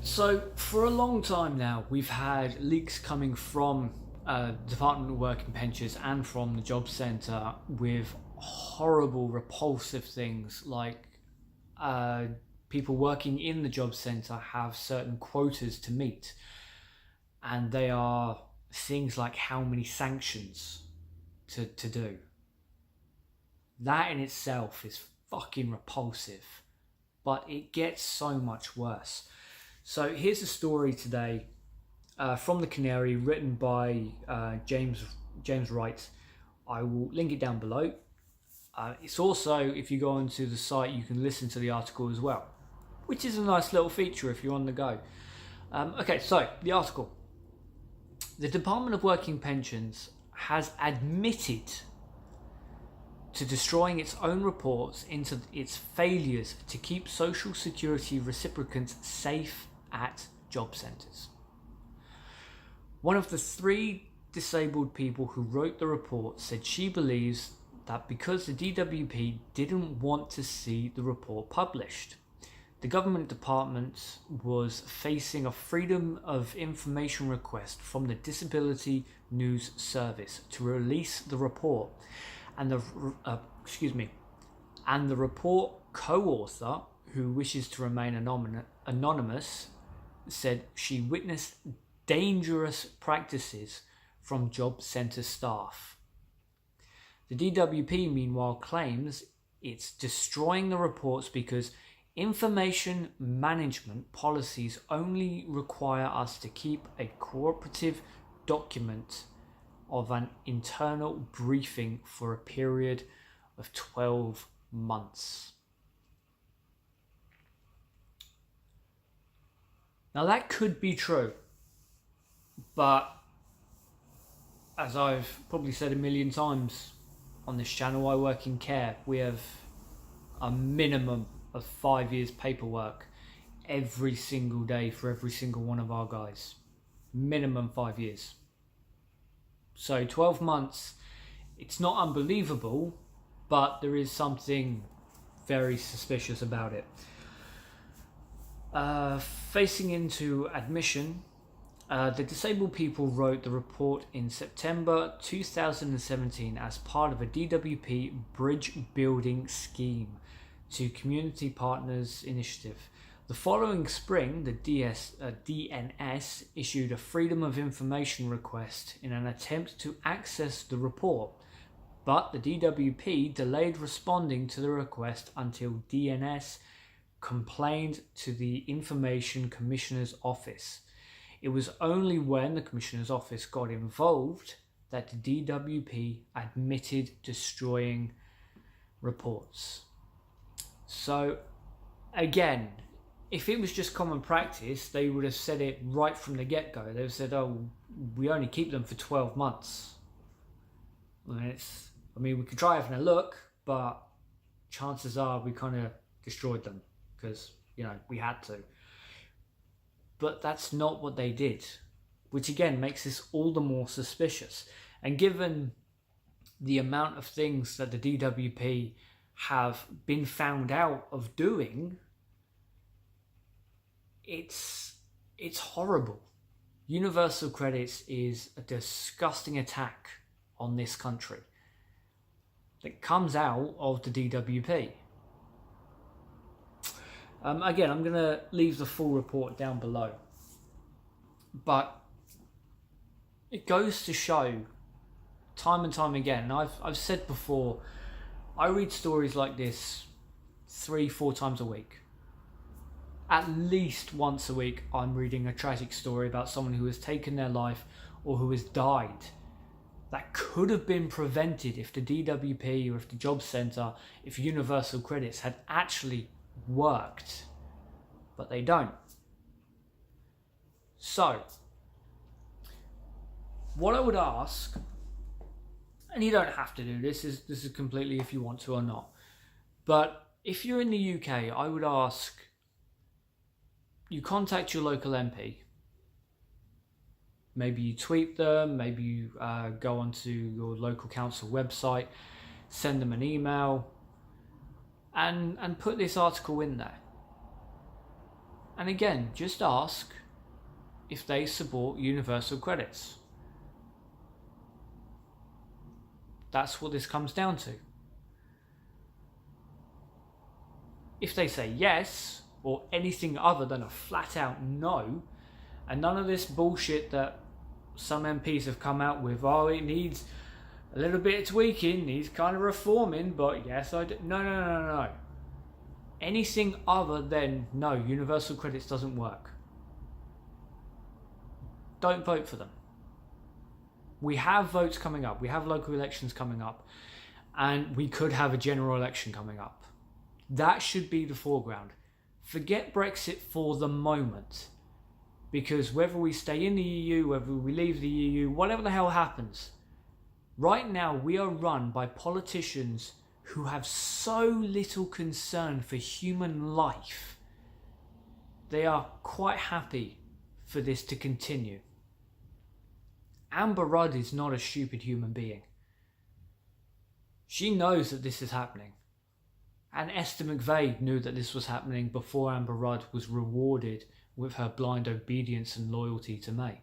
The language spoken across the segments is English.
So for a long time now, we've had leaks coming from Department of Work and Pensions and from the Job Centre with horrible, repulsive things like people working in the Job Centre have certain quotas to meet, and they are things like how many sanctions to do. That in itself is fucking repulsive, but it gets so much worse. So here's a story today from the Canary, written by James Wright. I will link it down below. It's also, if you go onto the site, you can listen to the article as well, which is a nice little feature if you're on the go. Okay, so the article. The Department of Work and Pensions has admitted to destroying its own reports into its failures to keep Social Security recipients safe at job centres. One of the 3 disabled people who wrote the report said she believes that because the DWP didn't want to see the report published, the government department was facing a Freedom of Information request from the Disability News Service to release the report, and the report co-author, who wishes to remain anonymous, said she witnessed dangerous practices from job centre staff. The DWP, meanwhile, claims it's destroying the reports because information management policies only require us to keep a cooperative document of an internal briefing for a period of 12 months. Now that could be true, but as I've probably said a million times on this channel, I work in care. We have a minimum of 5 years paperwork every single day for every single one of our guys. Minimum 5 years. So 12 months, it's not unbelievable, but there is something very suspicious about it. Facing into admission, the disabled people wrote the report in September 2017 as part of a DWP bridge building scheme to Community Partners Initiative. The following spring, the DNS issued a Freedom of Information request in an attempt to access the report, but the DWP delayed responding to the request until DNS complained to the Information Commissioner's Office. It was only when the Commissioner's Office got involved that the DWP admitted destroying reports. So, again, if it was just common practice, they would have said it right from the get-go. They would have said, oh, we only keep them for 12 months. We could try having a look, but chances are we kind of destroyed them because, we had to. But that's not what they did, which again makes this all the more suspicious. And given the amount of things that the DWP have been found out of doing, it's horrible. Universal credits is a disgusting attack on this country that comes out of the DWP. Again, I'm going to leave the full report down below, but it goes to show time and time again, and I've said before, I read stories like this 3-4 times a week. At least once a week I'm reading a tragic story about someone who has taken their life or who has died that could have been prevented if the DWP or if the Job Centre, if Universal Credits had actually worked, but they don't. So what I would ask, and you don't have to do this is completely if you want to or not, but if you're in the UK, I would ask you contact your local MP. Maybe you tweet them, maybe you go onto your local council website, send them an email, and put this article in there. And again, just ask if they support universal credits. That's what this comes down to. If they say yes, or anything other than a flat out no, and none of this bullshit that some MPs have come out with, oh, it needs a little bit of tweaking, needs kind of reforming, but yes, I do. No. Anything other than no, universal credits doesn't work. Don't vote for them. We have votes coming up. We have local elections coming up. And we could have a general election coming up. That should be the foreground. Forget Brexit for the moment. Because whether we stay in the EU, whether we leave the EU, whatever the hell happens, right now we are run by politicians who have so little concern for human life. They are quite happy for this to continue. Amber Rudd is not a stupid human being. She knows that this is happening. And Esther McVeigh knew that this was happening before Amber Rudd was rewarded with her blind obedience and loyalty to May.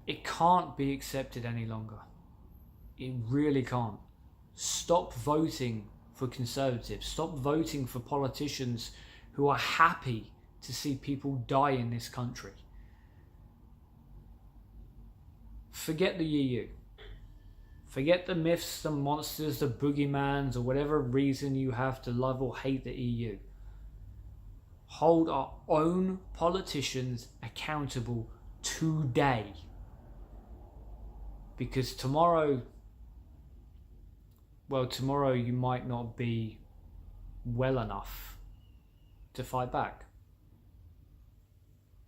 It can't be accepted any longer. It really can't. Stop voting for Conservatives. Stop voting for politicians who are happy to see people die in this country. Forget the EU. Forget the myths, the monsters, the boogeymans, or whatever reason you have to love or hate the EU. Hold our own politicians accountable today. Because tomorrow you might not be well enough to fight back.